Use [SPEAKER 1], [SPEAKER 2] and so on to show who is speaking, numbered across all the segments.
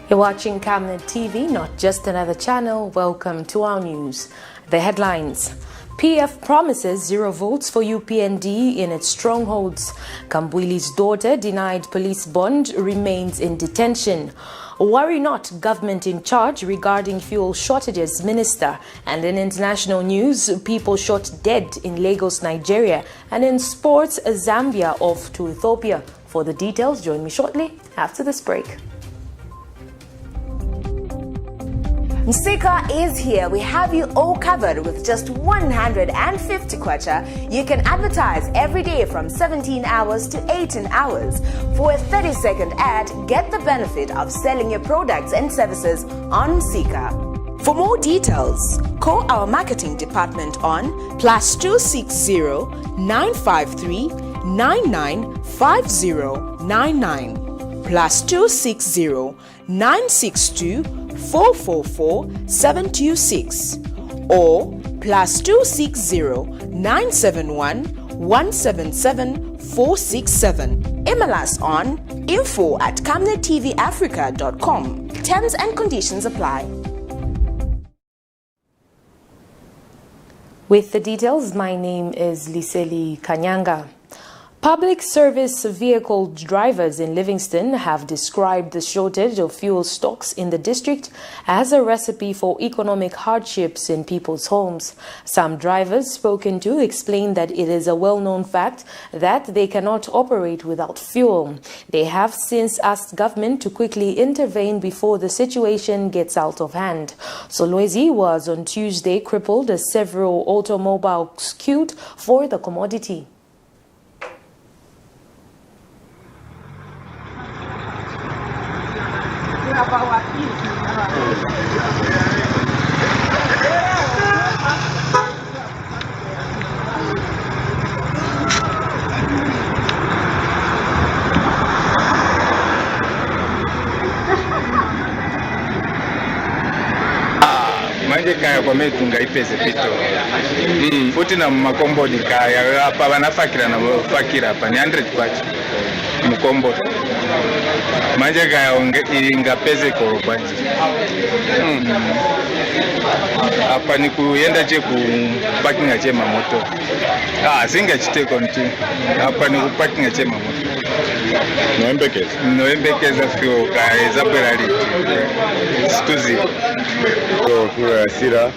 [SPEAKER 1] You're watching Camnet TV, not just another channel. Welcome to our news. The headlines. PF promises 0 votes for UPND in its strongholds. KAMBWILI'S daughter denied police bond remains in detention. Worry not, government in charge regarding fuel shortages, minister. And in international news, people shot dead in Lagos, Nigeria. And in sports, Zambia off to Ethiopia. For the details, join me shortly after this break.
[SPEAKER 2] Nsika is here. We have you all covered with just 150 kwacha. You can advertise every day from 17 hours to 18 hours. For a 30-second ad, get the benefit of selling your products and services on Nsika. For more details, call our marketing department on +260 953 995099 +260 962 444-726 or +260 971 177 467. Email us on info@camnettvafrica.com. Terms and conditions apply.
[SPEAKER 1] With the details, my name is Liseli Kanyanga. Public service vehicle drivers in Livingston have described the shortage of fuel stocks in the district as a recipe for economic hardships in people's homes. Some drivers spoken to explain that it is a well-known fact that they cannot operate without fuel. They have since asked government to quickly intervene before the situation gets out of hand. Solwezi was on Tuesday crippled as several automobiles queued for the commodity.
[SPEAKER 3] Manje kaya kwa metu ngaipeze pito. Futi na makombodi kaya hapa wanafakira na fakira hapa ni 100 kwacha. Mkombo. Manje kaya ingapeze kwa kwacha. Hapa ni kuenda je ku parking ache mamoto. Singa chite konti. Hapa ni ku parking ache mamoto. Noembekeza fio kaya zaperali. Stuzi.
[SPEAKER 4] So for Sira,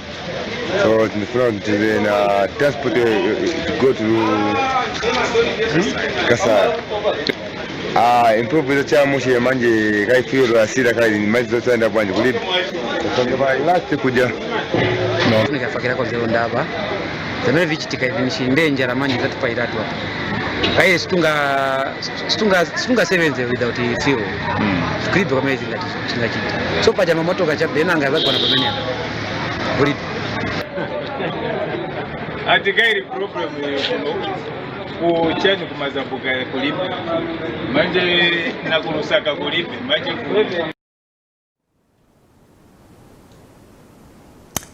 [SPEAKER 4] so in the front, then transport to go to Kasa. Improve the chamushi manje kai fio Sira kai manje zote nda bwanje kulipa. So kwa last kuja.
[SPEAKER 5] No. Nikafakira kwa zero ndaba. Zamene vichitika ivinishi ndenja la manje zatu pairatu hapa. Kai stunga sevenze without fuel. Skripo kama hizi ngachita. So paja mamoto kachapu dena ngaza kwa napomenya. Buri.
[SPEAKER 3] Atikairi problem kuchani kumazambuka kulipa. Manje nakurusaka kulipa. Manje kulipa.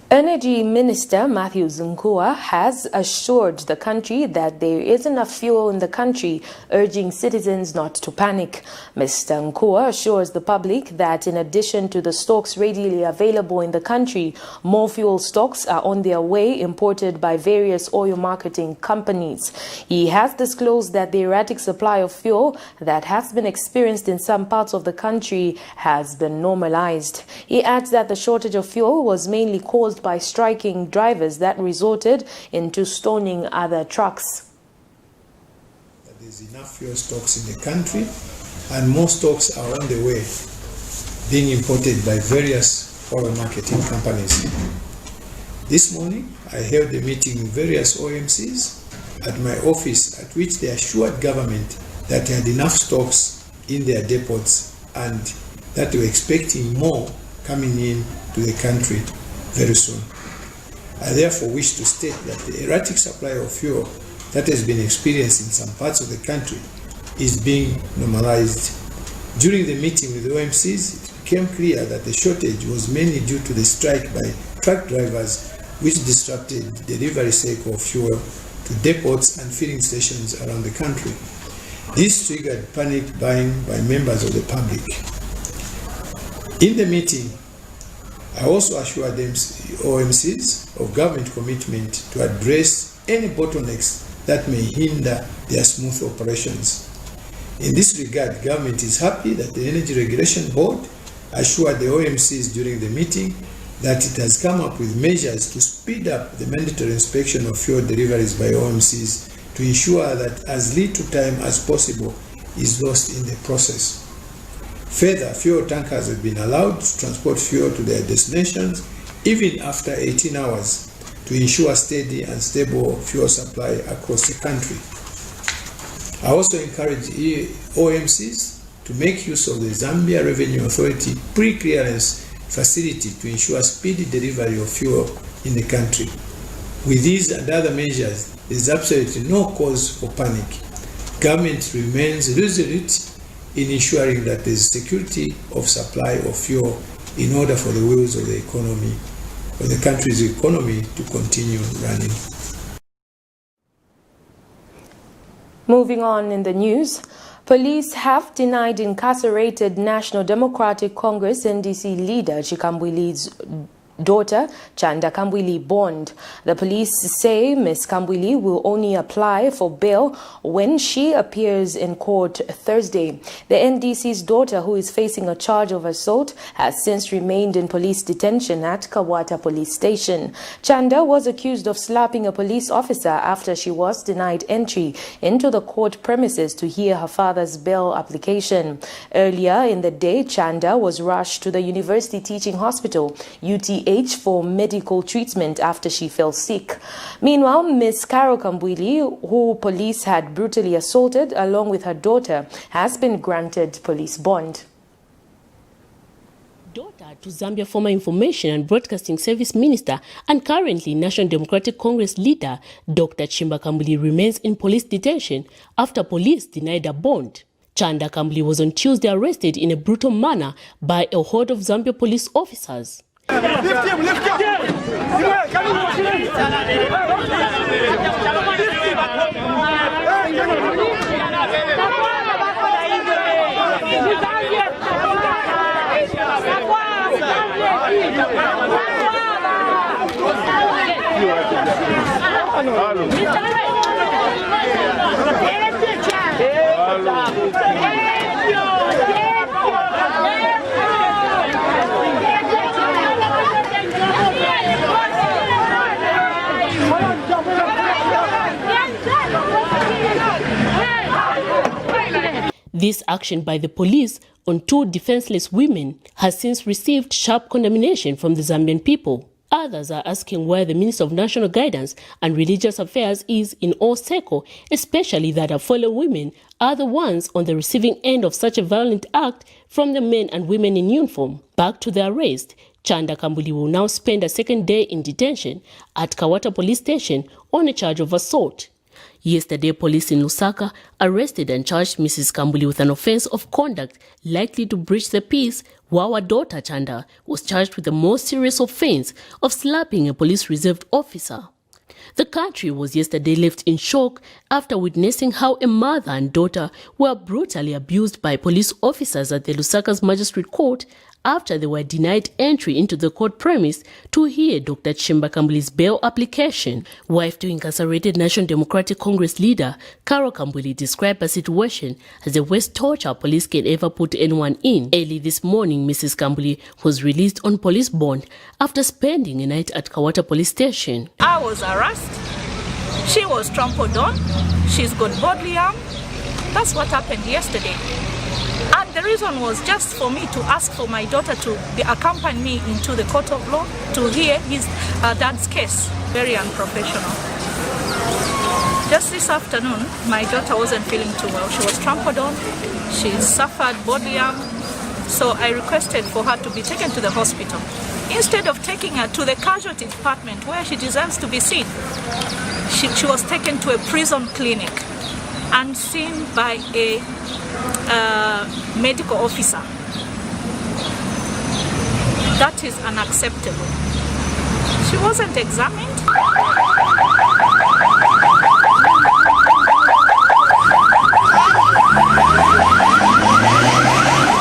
[SPEAKER 1] Energy Minister Matthew Nkua has assured the country that there is enough fuel in the country, urging citizens not to panic. Mr. Nkua assures the public that in addition to the stocks readily available in the country, more fuel stocks are on their way, imported by various oil marketing companies. He has disclosed that the erratic supply of fuel that has been experienced in some parts of the country has been normalized. He adds that the shortage of fuel was mainly caused by striking drivers that resorted into stoning other trucks.
[SPEAKER 6] There's enough fuel stocks in the country, and more stocks are on the way, being imported by various oil marketing companies. This morning, I held a meeting with various OMCs at my office, at which they assured government that they had enough stocks in their depots and that they were expecting more coming in to the country very soon. I therefore wish to state that the erratic supply of fuel that has been experienced in some parts of the country is being normalized. During the meeting with the OMCs, it became clear that the shortage was mainly due to the strike by truck drivers, which disrupted the delivery cycle of fuel to depots and filling stations around the country. This triggered panic buying by members of the public. In the meeting, I also assured OMCs of government commitment to address any bottlenecks that may hinder their smooth operations. In this regard, government is happy that the Energy Regulation Board assured the OMCs during the meeting that it has come up with measures to speed up the mandatory inspection of fuel deliveries by OMCs to ensure that as little time as possible is lost in the process. Further, fuel tankers have been allowed to transport fuel to their destinations even after 18 hours to ensure steady and stable fuel supply across the country. I also encourage OMCs to make use of the Zambia Revenue Authority pre-clearance facility to ensure speedy delivery of fuel in the country. With these and other measures, there is absolutely no cause for panic. Government remains resolute in ensuring that there is security of supply of fuel in order for the wheels of the economy, for the country's economy to continue running.
[SPEAKER 1] Moving on in the news, police have denied incarcerated National Democratic Congress NDC leader KAMBWILI'S daughter, Chanda Kambwili, bond. The police say Ms. Kambwili will only apply for bail when she appears in court Thursday. The NDC's daughter, who is facing a charge of assault, has since remained in police detention at Kawata Police Station. Chanda was accused of slapping a police officer after she was denied entry into the court premises to hear her father's bail application. Earlier in the day, Chanda was rushed to the University Teaching Hospital, UTH, for medical treatment after she fell sick. Meanwhile, Ms. Kambwili, who police had brutally assaulted along with her daughter, has been granted police bond.
[SPEAKER 7] Daughter to Zambia former Information and Broadcasting Service Minister and currently National Democratic Congress leader Dr. Chimba Kambwili remains in police detention after police denied a bond. Chanda Kambwili was on Tuesday arrested in a brutal manner by a horde of Zambia police officers.
[SPEAKER 8] Lift him, lift him!
[SPEAKER 7] This action by the police on two defenseless women has since received sharp condemnation from the Zambian people. Others are asking where the Minister of National Guidance and Religious Affairs is in all circle, especially that our fellow women are the ones on the receiving end of such a violent act from the men and women in uniform. Back to the arrest, Chanda Kambwili will now spend a second day in detention at Kawata Police Station on a charge of assault. Yesterday, police in Lusaka arrested and charged Mrs. Kambwili with an offense of conduct likely to breach the peace, while her daughter Chanda was charged with the more serious offense of slapping a police reserve officer. The country was yesterday left in shock after witnessing how a mother and daughter were brutally abused by police officers at the Lusaka's Magistrate Court after they were denied entry into the court premise to hear Dr. Chimba Kambwili's bail application. Wife to incarcerated National Democratic Congress leader Carol Kambwili described the situation as the worst torture police can ever put anyone in. Early this morning, Mrs. Kambwili was released on police bond after spending a night at Kawata Police Station.
[SPEAKER 9] I was harassed. She was trampled on. She's got bodily harm. That's what happened yesterday. And the reason was just for me to ask for my daughter to accompany me into the court of law to hear his dad's case. Very unprofessional. Just this afternoon, my daughter wasn't feeling too well. She was trampled on. She suffered bodily harm. So I requested for her to be taken to the hospital. Instead of taking her to the casualty department where she deserves to be seen, she was taken to a prison clinic and seen by a medical officer. That is unacceptable. She wasn't examined.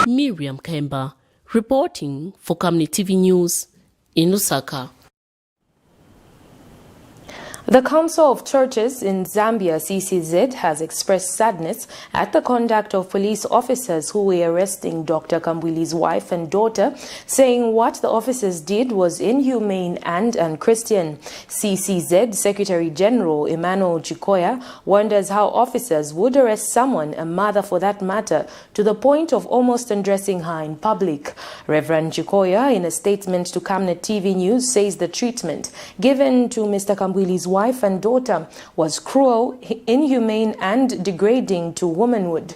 [SPEAKER 7] Miriam Kemba Reporting for Camnet TV News in Lusaka.
[SPEAKER 1] The Council of Churches in Zambia, CCZ, has expressed sadness at the conduct of police officers who were arresting Dr. KAMBWILI'S wife and daughter, saying what the officers did was inhumane and unchristian. CCZ Secretary General EMMANUEL wonders how officers would arrest someone, a mother for that matter, to the point of almost undressing her in public. Reverend Chikoya, in a statement to Camnet TV News, says the treatment given to Mr. KAMBWILI'S wife and daughter was cruel, inhumane and degrading to womanhood.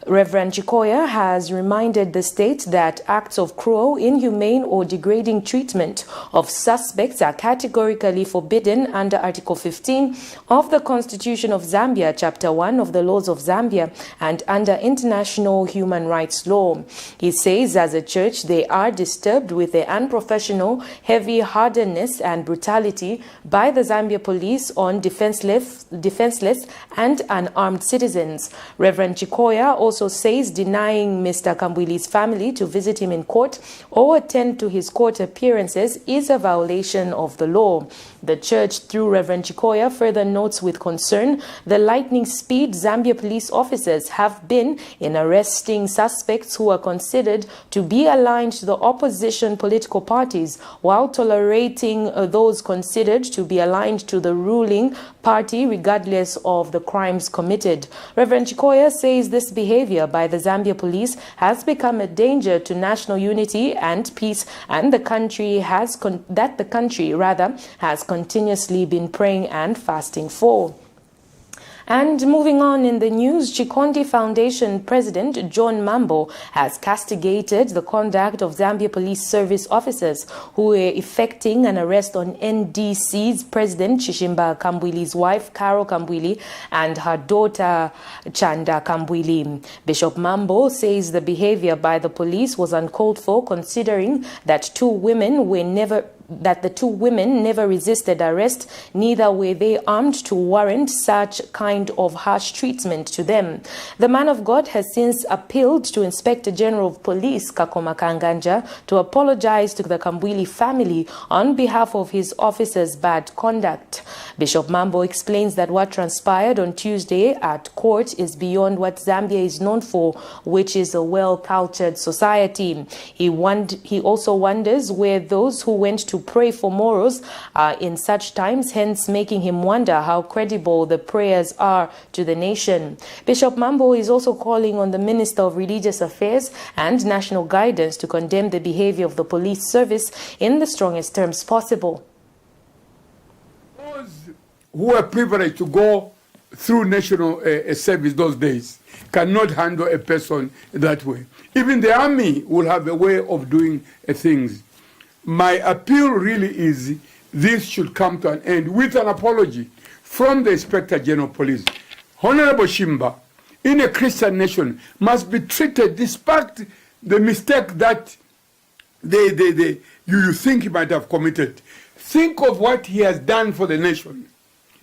[SPEAKER 1] Reverend Chikoya has reminded the state that acts of cruel, inhumane or degrading treatment of suspects are categorically forbidden under Article 15 of the Constitution of Zambia, Chapter 1 of the Laws of Zambia, and under international human rights law. He says as a church they are disturbed with the unprofessional, heavy-handedness and brutality by the Zambia police on defenseless and unarmed citizens. Reverend Chikoya also says denying Mr. KAMBWILI'S family to visit him in court or attend to his court appearances is a violation of the law. The church, through Reverend Chikoya, further notes with concern the lightning speed Zambia police officers have been in arresting suspects who are considered to be aligned to the opposition political parties, while tolerating those considered to be aligned to the ruling party regardless of the crimes committed. Reverend Chikoya says this behavior by the Zambia police has become a danger to national unity and peace, and the country has continuously been praying and fasting for. And moving on in the news, Chikondi Foundation President John Mambo has castigated the conduct of Zambia Police Service officers who were effecting an arrest on NDC's President Chishimba KAMBWILI'S wife, Carol KAMBWILI, and her daughter, Chanda KAMBWILI. Bishop Mambo says the behavior by the police was uncalled for, considering that the two women never resisted arrest, neither were they armed to warrant such kind of harsh treatment to them. The man of God has since appealed to Inspector General of Police Kakoma Kanganja to apologize to the KAMBWILI family on behalf of his officers' bad conduct. Bishop Mambo explains that what transpired on Tuesday at court is beyond what Zambia is known for, which is a well-cultured society. He also wonders where those who went to pray for morals in such times, hence making him wonder how credible the prayers are to the nation. Bishop Mambo is also calling on the Minister of Religious Affairs and National Guidance to condemn the behavior of the police service in the strongest terms possible.
[SPEAKER 8] Those who are privileged to go through national service those days cannot handle a person that way. Even the army will have a way of doing things. My appeal really is this should come to an end with an apology from the Inspector General of Police. Honorable Shimba, in a Christian nation, must be treated despite the mistake that you think he might have committed. Think of what he has done for the nation.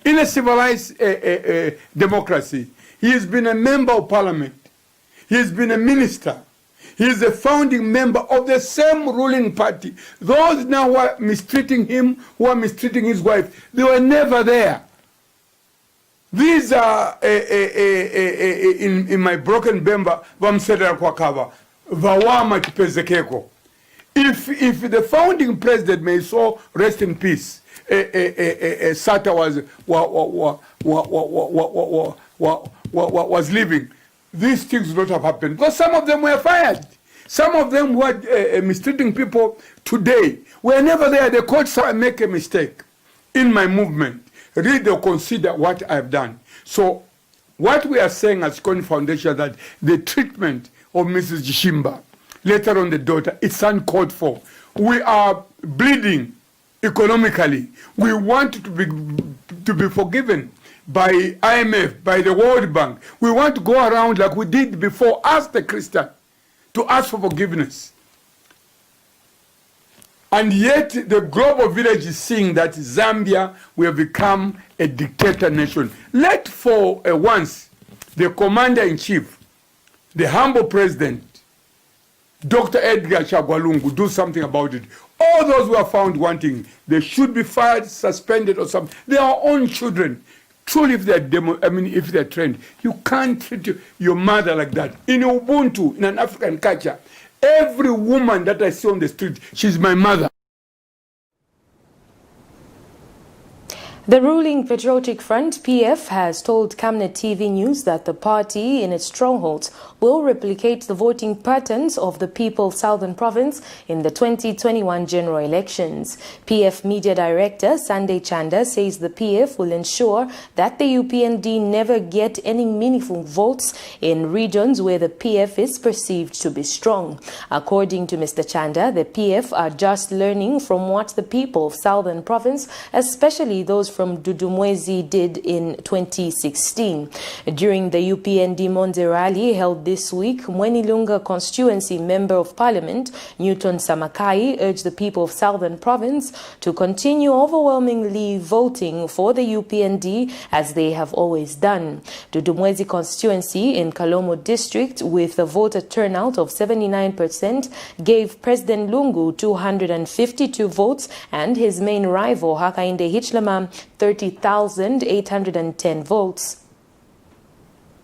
[SPEAKER 8] In a civilized democracy, he has been a member of parliament. He has been a minister. He is a founding member of the same ruling party. Those now who are mistreating him, who are mistreating his wife, they were never there. These are, in my broken Bemba, Vamsedra Kwakava, Vawama Kipezekeko. If the founding president, may so rest in peace, Sata was living, these things would not have happened. Because some of them were fired. Some of them who are mistreating people today were never there. The courts make a mistake in my movement. Read or consider what I've done. So what we are saying as Chikondi Foundation, that the treatment of Mrs. Chishimba, later on the daughter, it's uncalled for. We are bleeding economically. We want to be forgiven by IMF, by the World Bank. We want to go around like we did before, ask the Christian to ask for forgiveness. And yet the global village is seeing that Zambia will become a dictator nation. Let for once the commander-in-chief, the humble president, Dr. Edgar Chagwalungu do something about it. All those who are found wanting, they should be fired, suspended or something. They are our own children. Truly, if they're if they're trained, you can't treat your mother like that. In Ubuntu, in an African culture, every woman that I see on the street, she's my mother.
[SPEAKER 1] The ruling Patriotic Front, PF, has told Camnet TV News that the party in its strongholds will replicate the voting patterns of the People Southern Province in the 2021 general elections. PF Media Director Sunday Chanda says the PF will ensure that the UPND never get any meaningful votes in regions where the PF is perceived to be strong. According to Mr. Chanda, the PF are just learning from what the people of Southern Province, especially those from Dudumwezi, did in 2016. During the UPND Monde rally held this week, Mwenilunga constituency Member of Parliament Newton Samakai urged the people of Southern Province to continue overwhelmingly voting for the UPND as they have always done. Dudumwezi constituency in Kalomo district, with a voter turnout of 79%, gave President Lungu 252 votes and his main rival Hakainde Hichilema 30,810 votes.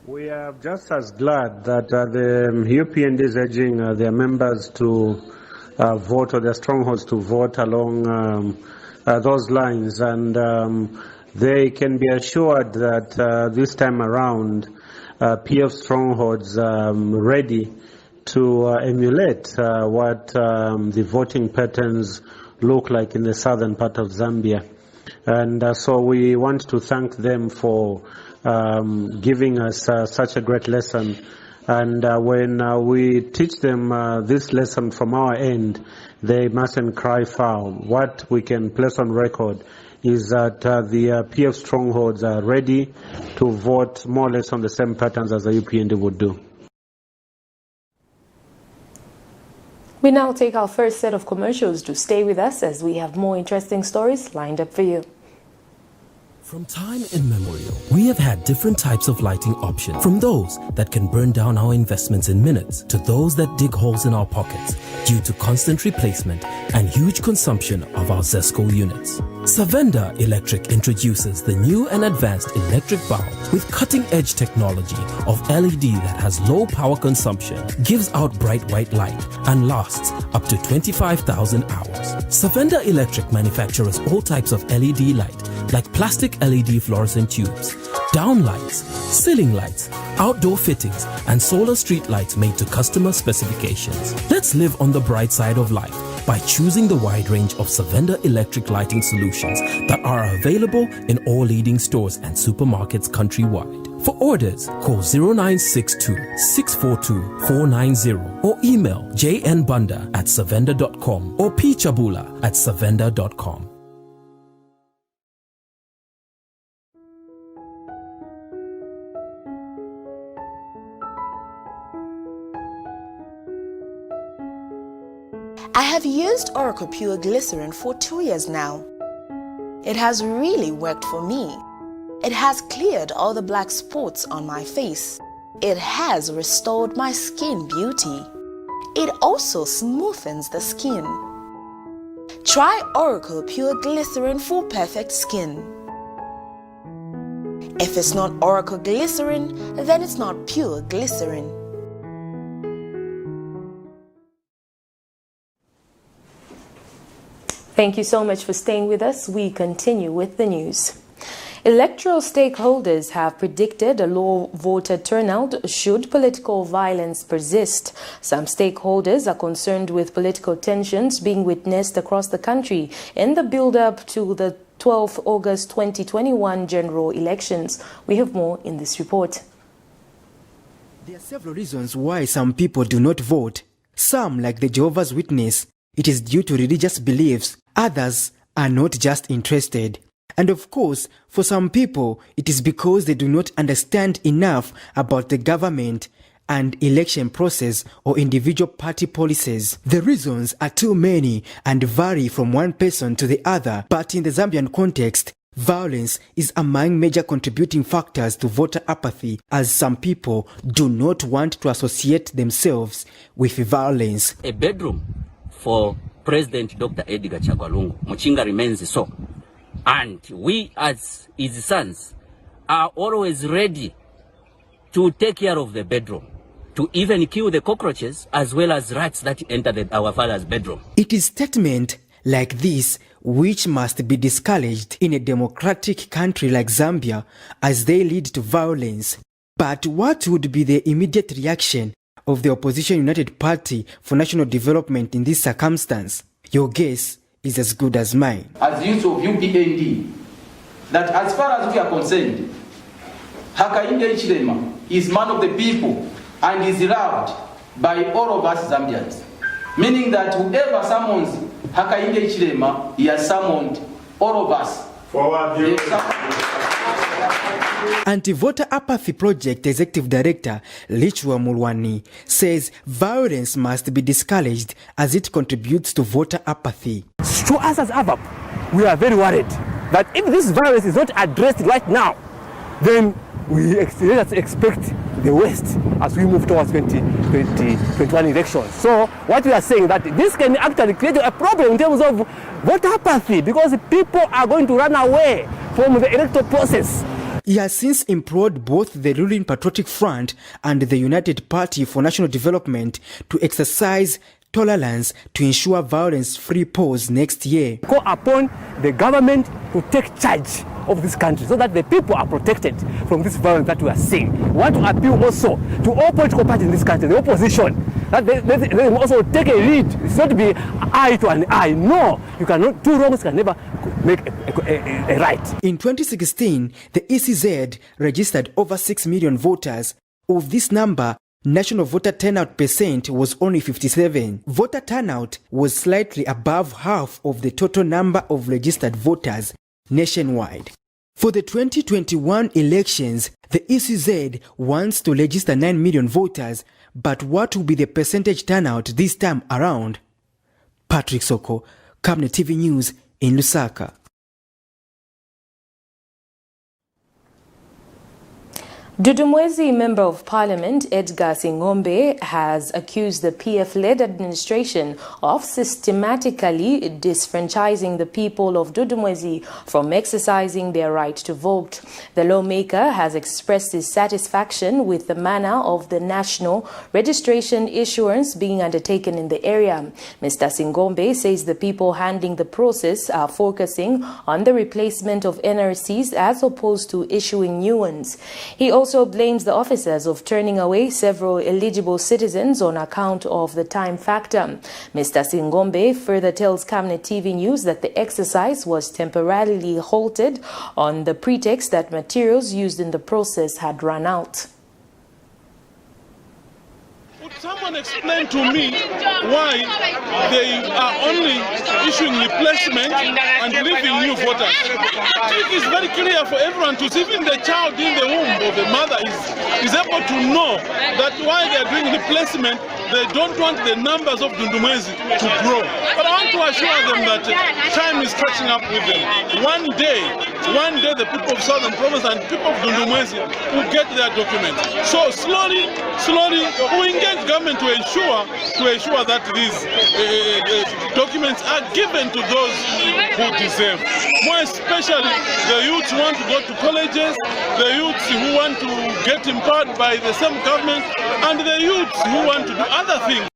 [SPEAKER 10] We are just as glad that the UPND is urging their members to vote, or their strongholds to vote along those lines, and they can be assured that this time around PF strongholds ready to emulate what the voting patterns look like in the southern part of Zambia. And so we want to thank them for giving us such a great lesson. And when we teach them this lesson from our end, they mustn't cry foul. What we can place on record is that the PF strongholds are ready to vote more or less on the same patterns as the UPND would do.
[SPEAKER 1] We now take our first set of commercials. To stay with us as we have more interesting stories lined up for you.
[SPEAKER 11] From time immemorial, we have had different types of lighting options, from those that can burn down our investments in minutes to those that dig holes in our pockets due to constant replacement and huge consumption of our ZESCO units. Savenda Electric introduces the new and advanced electric bulb with cutting-edge technology of LED that has low power consumption, gives out bright white light, and lasts up to 25,000 hours. Savenda Electric manufactures all types of LED light, like plastic LED fluorescent tubes, downlights, ceiling lights, outdoor fittings, and solar street lights made to customer specifications. Let's live on the bright side of life by choosing the wide range of Savenda electric lighting solutions that are available in all leading stores and supermarkets countrywide. For orders, call 0962 642 490 or email jnbanda@savenda.com or pchabula@savenda.com.
[SPEAKER 2] I have used Oracle Pure Glycerin for 2 years now. It has really worked for me. It has cleared all the black spots on my face. It has restored my skin beauty. It also smoothens the skin. Try Oracle Pure Glycerin for perfect skin. If it's not Oracle Glycerin, then it's not Pure Glycerin.
[SPEAKER 1] Thank you so much for staying with us. We continue with the news. Electoral stakeholders have predicted a low voter turnout should political violence persist. Some stakeholders are concerned with political tensions being witnessed across the country in the build-up to the 12th August 2021 general elections. We have more in this report.
[SPEAKER 12] There are several reasons why some people do not vote. Some, like the Jehovah's Witness, it is due to religious beliefs. Others are not just interested. And of course, for some people, it is because they do not understand enough about the government and election process or individual party policies. The reasons are too many and vary from one person to the other, but in the Zambian context, Violence is among major contributing factors to voter apathy, as some people do not want to associate themselves with violence.
[SPEAKER 13] A bedroom for President Dr. Edgar Chagwa Muchinga remains so. And we as his sons are always ready to take care of the bedroom, to even kill the cockroaches as well as rats that enter our father's bedroom.
[SPEAKER 12] It is statement like this which must be discouraged in a democratic country like Zambia, as they lead to violence. But what would be the immediate reaction of the opposition United Party for National Development in this circumstance? Your guess is as good as mine.
[SPEAKER 14] As youth of UPND, that as far as we are concerned, Hakainde Hichilema is man of the people and is loved by all of us Zambians. Meaning that whoever summons Hakainde Hichilema, he has summoned all of us. Forward.
[SPEAKER 12] Anti-Voter Apathy Project Executive Director Lichwa Mulwani says violence must be discouraged as it contributes to voter apathy.
[SPEAKER 15] To us as AVAP, we are very worried that if this violence is not addressed right now, then we expect the worst as we move towards 2021 elections. So what we are saying that this can actually create a problem in terms of voter apathy, because people are going to run away from the electoral process.
[SPEAKER 12] He has since implored both the ruling Patriotic Front and the United Party for National Development to exercise tolerance to ensure violence-free polls next year.
[SPEAKER 15] Call upon the government to take charge of this country so that the people are protected from this violence that we are seeing. We want to appeal also to all political parties in this country, the opposition, that they also take a lead. It's not to be eye to an eye. No, you cannot, two wrongs can never make a right.
[SPEAKER 12] In 2016, the ECZ registered over 6 million voters. Of this number, national voter turnout percent was only 57. Voter turnout was slightly above half of the total number of registered voters nationwide. For the 2021 elections, the ECZ wants to register 9 million voters, but what will be the percentage turnout this time around? Patrick Soko, Camnet TV News in Lusaka.
[SPEAKER 1] Dudumwezi Member of Parliament Edgar Singombe has accused the PF-led administration of systematically disfranchising the people of Dudumwezi from exercising their right to vote. The lawmaker has expressed his satisfaction with the manner of the national registration issuance being undertaken in the area. Mr. Singombe says the people handling the process are focusing on the replacement of NRCs as opposed to issuing new ones. He also blames the officers of turning away several eligible citizens on account of the time factor. Mr. Singombe further tells Camnet TV News that the exercise was temporarily halted on the pretext that materials used in the process had run out.
[SPEAKER 16] Would someone explain to me why they are only issuing replacement and leaving new voters? It is very clear for everyone to see, even the child in the womb of the mother is able to know that while they are doing replacement, they don't want the numbers of Dudumwezi to grow. But I want to assure them that time is catching up with them. One day the people of Southern Province and people of Dudumwezi will get their documents. So slowly, we engage government to ensure that these documents are given to those who deserve. More especially the youths who want to go to colleges, the youths who want to get empowered by the same government, and the youths who want to do other things.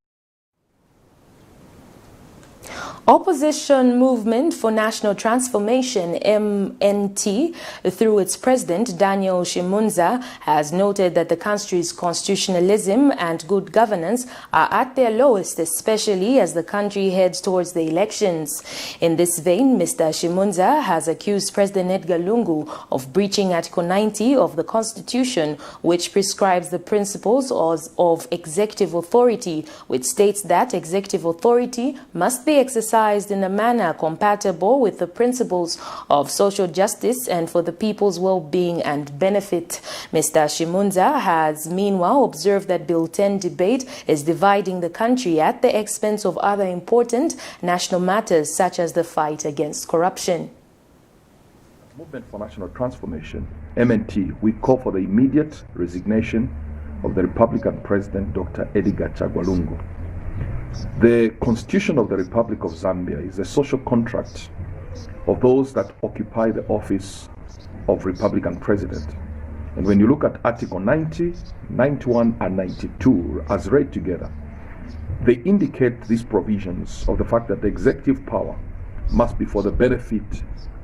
[SPEAKER 1] Opposition Movement for National Transformation, MNT, through its president Daniel Shimunza, has noted that the country's constitutionalism and good governance are at their lowest, especially as the country heads towards the elections. In this vein, Mr. Shimunza has accused President Edgar Lungu of breaching Article 90 of the Constitution, which prescribes the principles of executive authority, which states that executive authority must be exercised in a manner compatible with the principles of social justice and for the people's well-being and benefit. Mr. Shimunza has meanwhile observed that Bill 10 debate is dividing the country at the expense of other important national matters such as the fight against corruption.
[SPEAKER 17] Movement for National Transformation, MNT, we call for the immediate resignation of the Republican President, Dr. Edgar Chagwa. The Constitution of the Republic of Zambia is a social contract of those that occupy the office of Republican President. And when you look at Article 90, 91, and 92 as read together, they indicate these provisions of the fact that the executive power must be for the benefit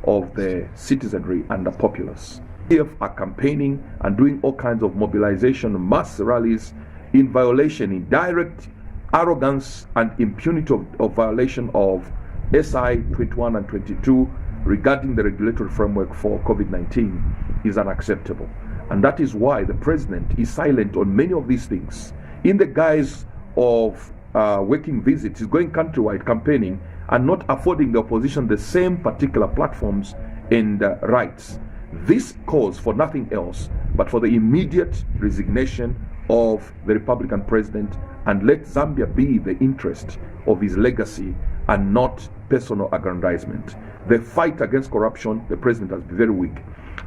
[SPEAKER 17] of the citizenry and the populace. If are campaigning and doing all kinds of mobilization, mass rallies in violation, in direct arrogance and impunity of violation of SI 21 and 22 regarding the regulatory framework for COVID-19 is unacceptable. And that is why the president is silent on many of these things. In the guise of working visits, he's going countrywide campaigning and not affording the opposition the same particular platforms and rights. This calls for nothing else but for the immediate resignation of the Republican president and let Zambia be the interest of his legacy and not personal aggrandizement. The fight against corruption, the president has been very weak.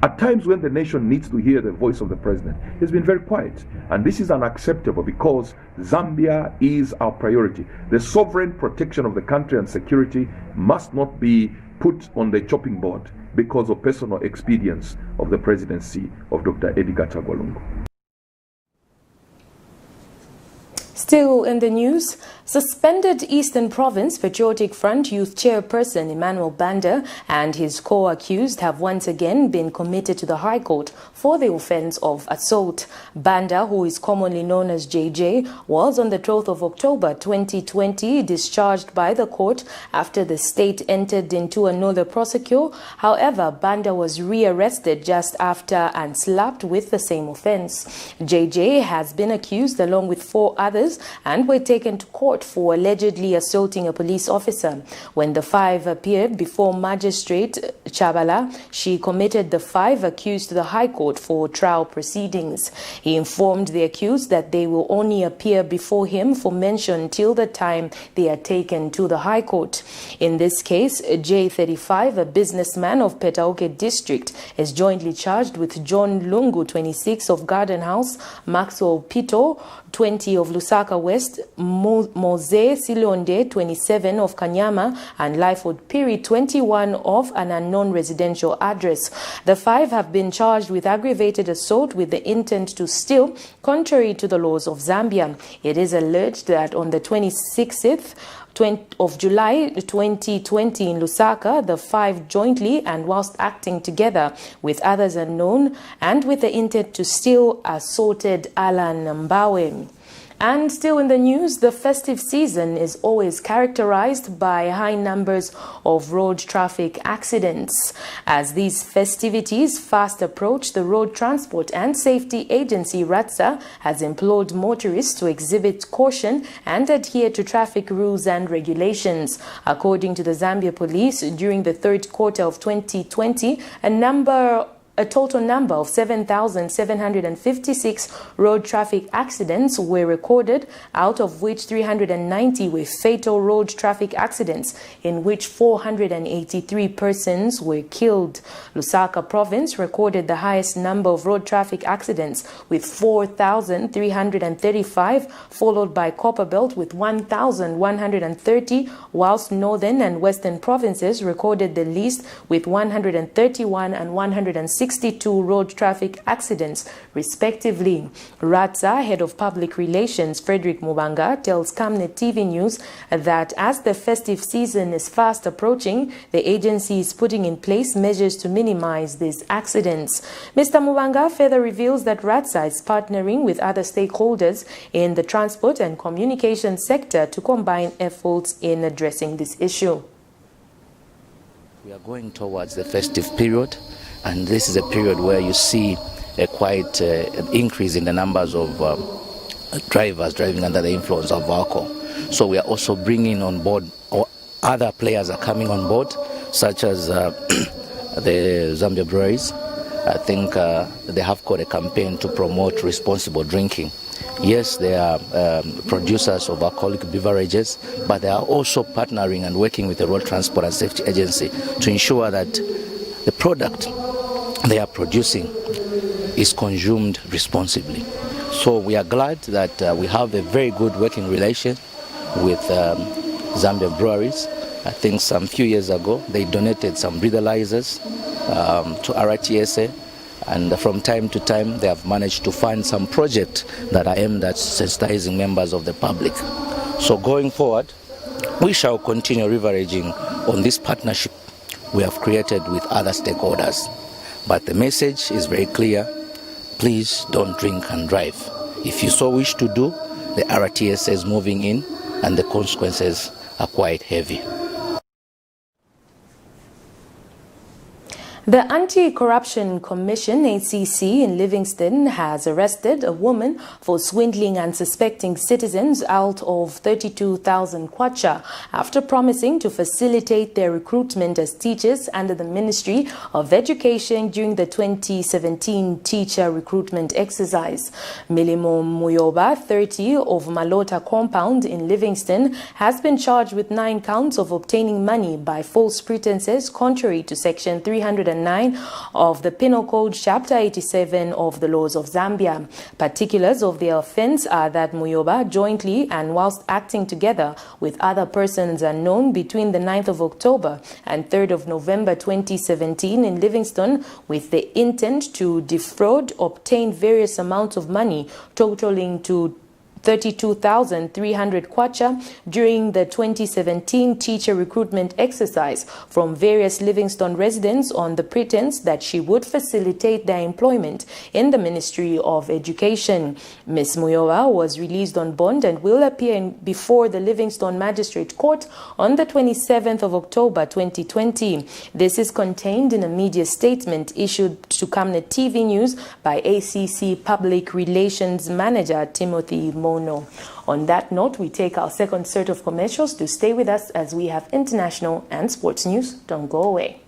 [SPEAKER 17] At times when the nation needs to hear the voice of the president, he's been very quiet. And this is unacceptable because Zambia is our priority. The sovereign protection of the country and security must not be put on the chopping board because of personal expedience of the presidency of Dr. Edgar Chagwa.
[SPEAKER 1] Still in the news, suspended Eastern Province Patriotic Front Youth Chairperson EMMANUEL BANDA and his co-accused have once again been committed to the High Court for the offence of assault. BANDA, who is commonly known as JJ, was on the 12th of October 2020 discharged by the court after the state entered into a nolle prosequi. However, BANDA was rearrested just after and slapped with the same offence. JJ has been accused along with 4 others and were taken to court for allegedly assaulting a police officer. When the 5 appeared before Magistrate Chabala, she committed the 5 accused to the High Court for trial proceedings. He informed the accused that they will only appear before him for mention till the time they are taken to the High Court. In this case, J35, a businessman of Petauke district, is jointly charged with John Lungu, 26 of Garden House, Maxwell Pito, 20 of Lusaka West, Mose Silonde, 27 of Kanyama, and Lyford Piri, 21 of an unknown residential address. The 5 have been charged with aggravated assault with the intent to steal, contrary to the laws of Zambia. It is alleged that on the 26th of July 2020 in Lusaka, the 5 jointly and whilst acting together with others unknown and with the intent to steal assaulted Alan Mbawe. And still in the news, the festive season is always characterized by high numbers of road traffic accidents. As these festivities fast approach, the Road Transport and Safety Agency, RATSA, has implored motorists to exhibit caution and adhere to traffic rules and regulations. According to the Zambia Police, during the 3rd quarter of 2020, a total number of 7,756 road traffic accidents were recorded, out of which 390 were fatal road traffic accidents, in which 483 persons were killed. Lusaka province recorded the highest number of road traffic accidents with 4,335, followed by Copperbelt with 1,130, whilst northern and western provinces recorded the least with 131 and 162 road traffic accidents, respectively. RATSA Head of Public Relations Frederick Mubanga tells Camnet TV News that as the festive season is fast approaching, the agency is putting in place measures to minimize these accidents. Mr. Mubanga further reveals that RATSA is partnering with other stakeholders in the transport and communication sector to combine efforts in addressing this issue.
[SPEAKER 18] We are going towards the festive period, and this is a period where you see a quite increase in the numbers of drivers driving under the influence of alcohol. So we are also bringing on board, or other players are coming on board, such as the Zambia Breweries. I think they have got a campaign to promote responsible drinking. Yes, they are producers of alcoholic beverages, but they are also partnering and working with the Road Transport and Safety Agency to ensure that the product they are producing is consumed responsibly. So we are glad that we have a very good working relation with Zambian breweries. I think some few years ago they donated some breathalyzers to RTSA, and from time to time they have managed to fund some projects that are aimed at sensitizing members of the public. So going forward, we shall continue leveraging on this partnership we have created with other stakeholders. But the message is very clear: please don't drink and drive. If you so wish to do, the RTSA is moving in and the consequences are quite heavy.
[SPEAKER 1] The Anti-Corruption Commission, ACC, in Livingston has arrested a woman for swindling unsuspecting citizens out of 32,000 kwacha after promising to facilitate their recruitment as teachers under the Ministry of Education during the 2017 teacher recruitment exercise. Milimo Muyoba, 30, of Malota Compound in Livingston, has been charged with 9 counts of obtaining money by false pretenses contrary to Section 309 of the Penal Code, Chapter 87 of the laws of Zambia. Particulars of the offence are that Muyoba jointly and whilst acting together with other persons unknown between the 9th of October and 3rd of November 2017 in Livingston with the intent to defraud, obtain various amounts of money totaling to 32,300 kwacha during the 2017 teacher recruitment exercise from various Livingston residents on the pretense that she would facilitate their employment in the Ministry of Education. Ms. Muyoba was released on bond and will appear before the Livingston Magistrate Court on the 27th of October 2020. This is contained in a media statement issued to Camnet TV News by ACC Public Relations Manager Timothy Mono. On that note, we take our second set of commercials. To stay with us as we have international and sports news. Don't go away.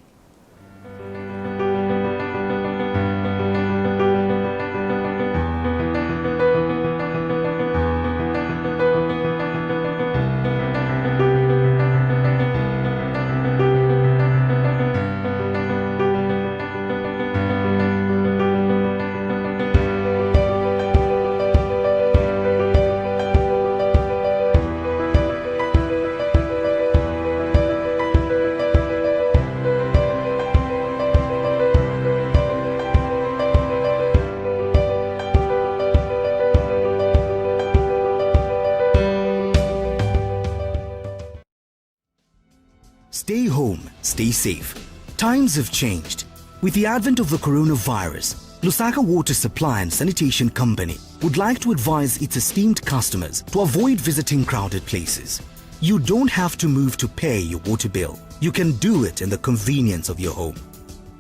[SPEAKER 19] Stay home, stay safe. Times have changed. With the advent of the coronavirus, Lusaka Water Supply and Sanitation Company would like to advise its esteemed customers to avoid visiting crowded places. You don't have to move to pay your water bill. You can do it in the convenience of your home.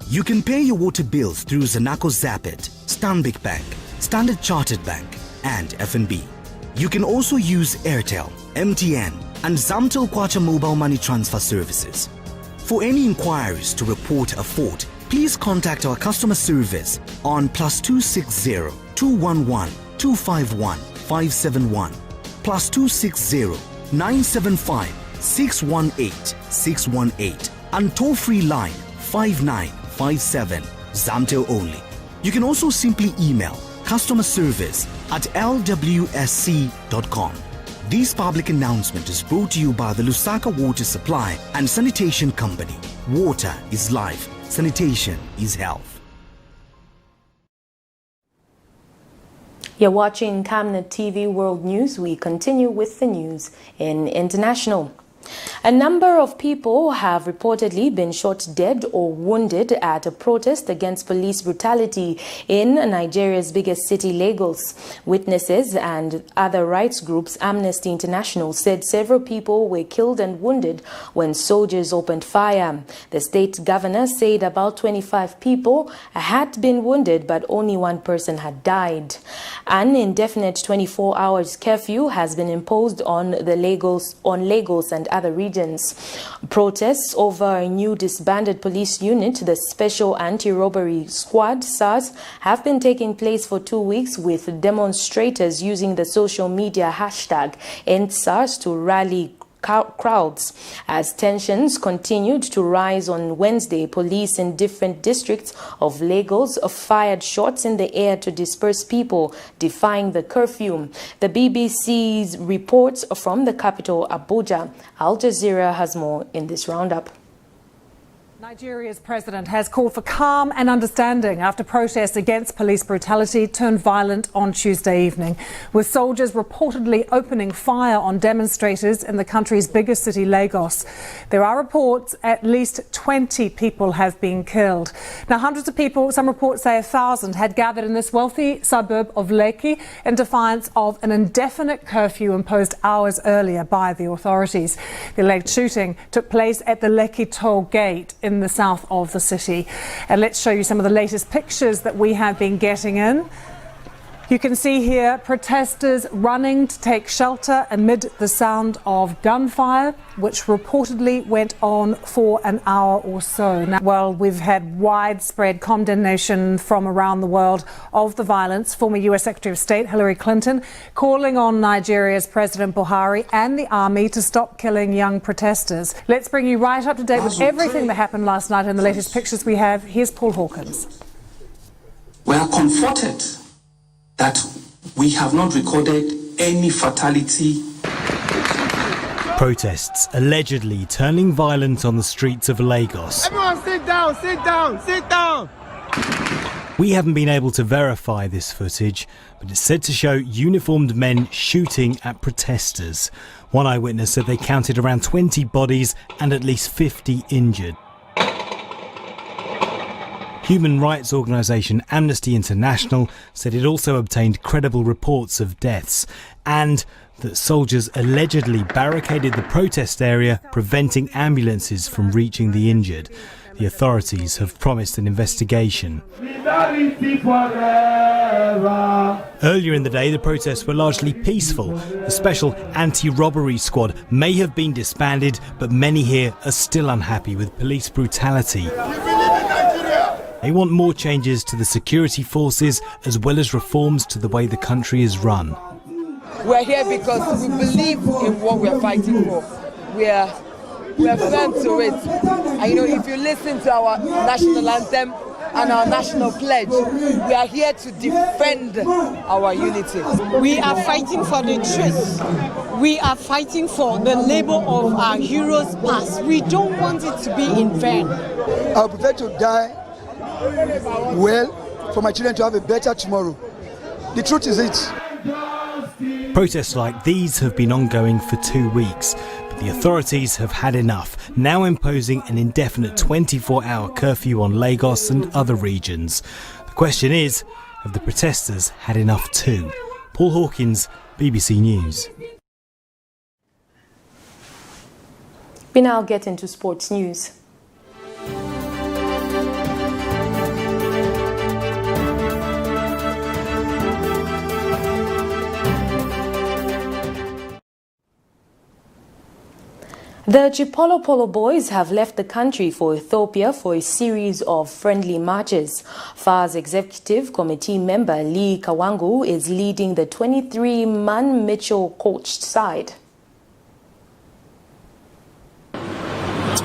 [SPEAKER 19] You can pay your water bills through Zanaco Zapit, Stanbic Bank, Standard Chartered Bank, and FNB. You can also use Airtel, MTN, and Zamtel Kwacha mobile money transfer services. For any inquiries to report a fault, please contact our customer service on +260 211 251 571, +260 975 618 618, and toll-free line 5957, Zamtel only. You can also simply email customer service at lwsc.com. This public announcement is brought to you by the Lusaka Water Supply and Sanitation Company. Water is life. Sanitation is health.
[SPEAKER 1] You're watching Camnet TV World News. We continue with the news in international. A number of people have reportedly been shot dead or wounded at a protest against police brutality in Nigeria's biggest city, Lagos. Witnesses and other rights groups, Amnesty International, said several people were killed and wounded when soldiers opened fire. The state governor said about 25 people had been wounded, but only one person had died. An indefinite 24 hours curfew has been imposed on Lagos and other regions. Protests over a new disbanded police unit, the Special Anti-Robbery Squad, SARS, have been taking place for 2 weeks, with demonstrators using the social media hashtag EndSARS to rally crowds. As tensions continued to rise on Wednesday, police in different districts of Lagos fired shots in the air to disperse people defying the curfew. The BBC's reports from the capital, Abuja. Al Jazeera has more in this roundup.
[SPEAKER 20] Nigeria's president has called for calm and understanding after protests against police brutality turned violent on Tuesday evening, with soldiers reportedly opening fire on demonstrators in the country's biggest city, Lagos. There are reports at least 20 people have been killed. Now, hundreds of people, some reports say 1,000, had gathered in this wealthy suburb of Lekki in defiance of an indefinite curfew imposed hours earlier by the authorities. The alleged shooting took place at the Lekki toll gate in the south of the city. And let's show you some of the latest pictures that we have been getting in. You can see here protesters running to take shelter amid the sound of gunfire, which reportedly went on for an hour or so. Now, well, we've had widespread condemnation from around the world of the violence. Former US Secretary of State Hillary Clinton calling on Nigeria's President Buhari and the army to stop killing young protesters. Let's bring you right up to date with everything that happened last night and the latest pictures we have. Here's Paul Hawkins.
[SPEAKER 21] We are comforted that we have not recorded any fatality.
[SPEAKER 22] Protests allegedly turning violent on the streets of Lagos.
[SPEAKER 23] Everyone sit down, sit down, sit down.
[SPEAKER 22] We haven't been able to verify this footage, but it's said to show uniformed men shooting at protesters. One eyewitness said they counted around 20 bodies and at least 50 injured. Human rights organisation Amnesty International said it also obtained credible reports of deaths and that soldiers allegedly barricaded the protest area, preventing ambulances from reaching the injured. The authorities have promised an investigation. Earlier in the day, the protests were largely peaceful. The special anti-robbery squad may have been disbanded, but many here are still unhappy with police brutality. They want more changes to the security forces as well as reforms to the way the country is run.
[SPEAKER 24] We're here because we believe in what we're fighting for. We're firm to it. And if you listen to our national anthem and our national pledge, we are here to defend our unity.
[SPEAKER 25] We are fighting for the truth. We are fighting for the labor of our heroes past. We don't want it to be in vain.
[SPEAKER 26] I prefer to die well for my children to have a better tomorrow. The truth is it.
[SPEAKER 22] Protests like these have been ongoing for 2 weeks, but the authorities have had enough, now imposing an indefinite 24-hour curfew on Lagos and other regions. The question is, have the protesters had enough too? Paul Hawkins, BBC News.
[SPEAKER 1] We now get into sports news. The Chipolo Polo boys have left the country for Ethiopia for a series of friendly matches. FAR's executive committee member Lee Kawangu is leading the 23-man Mitchell-coached side.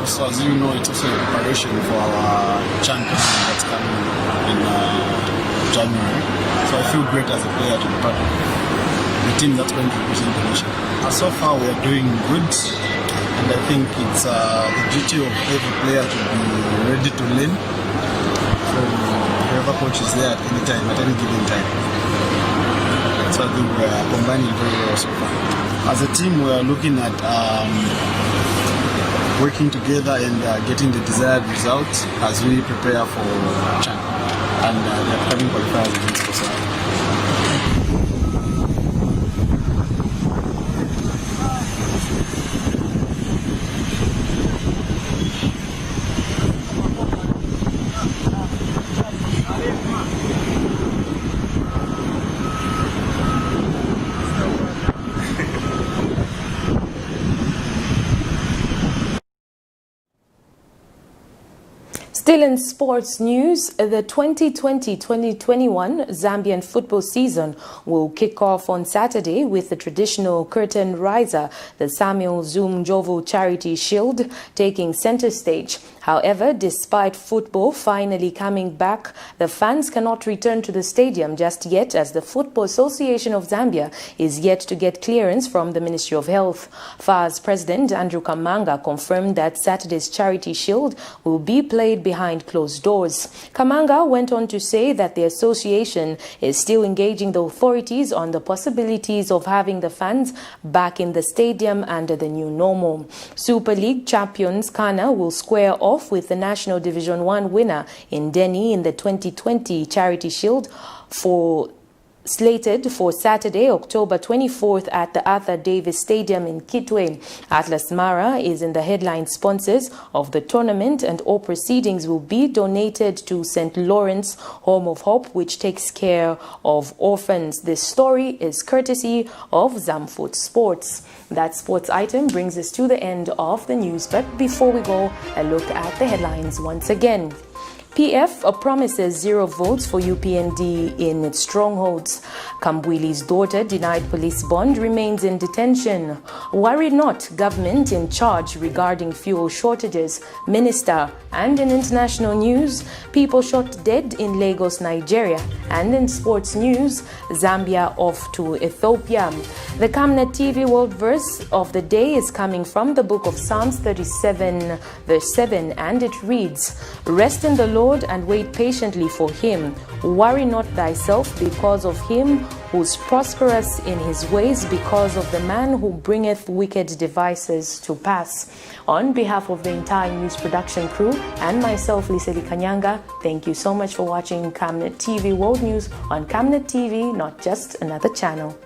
[SPEAKER 27] So as you know, it's also a preparation for our champion that's coming in January. So I feel great as a player to be part of the team that's going to represent the nation. So far we are doing good. And I think it's the duty of every player to be ready to learn from whoever coach is there at any time, at any given time. So I think we are combining very well so far. As a team, we are looking at working together and getting the desired results as we prepare for CHAN and the upcoming qualifiers against Kosovo.
[SPEAKER 1] Still in sports news, the 2020-2021 Zambian football season will kick off on Saturday with the traditional curtain riser, the Samuel Zoom Jovo Charity Shield, taking center stage. However, despite football finally coming back, the fans cannot return to the stadium just yet, as the Football Association of Zambia is yet to get clearance from the Ministry of Health. FA's President Andrew Kamanga confirmed that Saturday's Charity Shield will be played behind closed doors. Kamanga went on to say that the association is still engaging the authorities on the possibilities of having the fans back in the stadium under the new normal. Super League champions Kana will square off with the National Division 1 winner in Denny in the 2020 Charity Shield, slated for Saturday, October 24th at the Arthur Davis Stadium in Kitwe. Atlas Mara is in the headline sponsors of the tournament, and all proceedings will be donated to St. Lawrence Home of Hope, which takes care of orphans. This story is courtesy of Zamfoot Sports. That sports item brings us to the end of the news, but before we go, a look at the headlines once again. PF promises 0 votes for UPND in its strongholds. KAMBWILI'S daughter denied police bond remains in detention. Worry not, government in charge regarding fuel shortages. Minister. And in international news, people shot dead in Lagos, Nigeria. And in sports news, Zambia off to Ethiopia. The Camnet TV World Verse of the day is coming from the book of Psalms 37 verse 7, and it reads, "Rest in the Lord and wait patiently for him. Worry not thyself because of him who's prosperous in his ways, because of the man who bringeth wicked devices to pass." On behalf of the entire news production crew and myself, Liseli Kanyanga, thank you so much for watching Camnet TV World News on Camnet TV, not just another channel.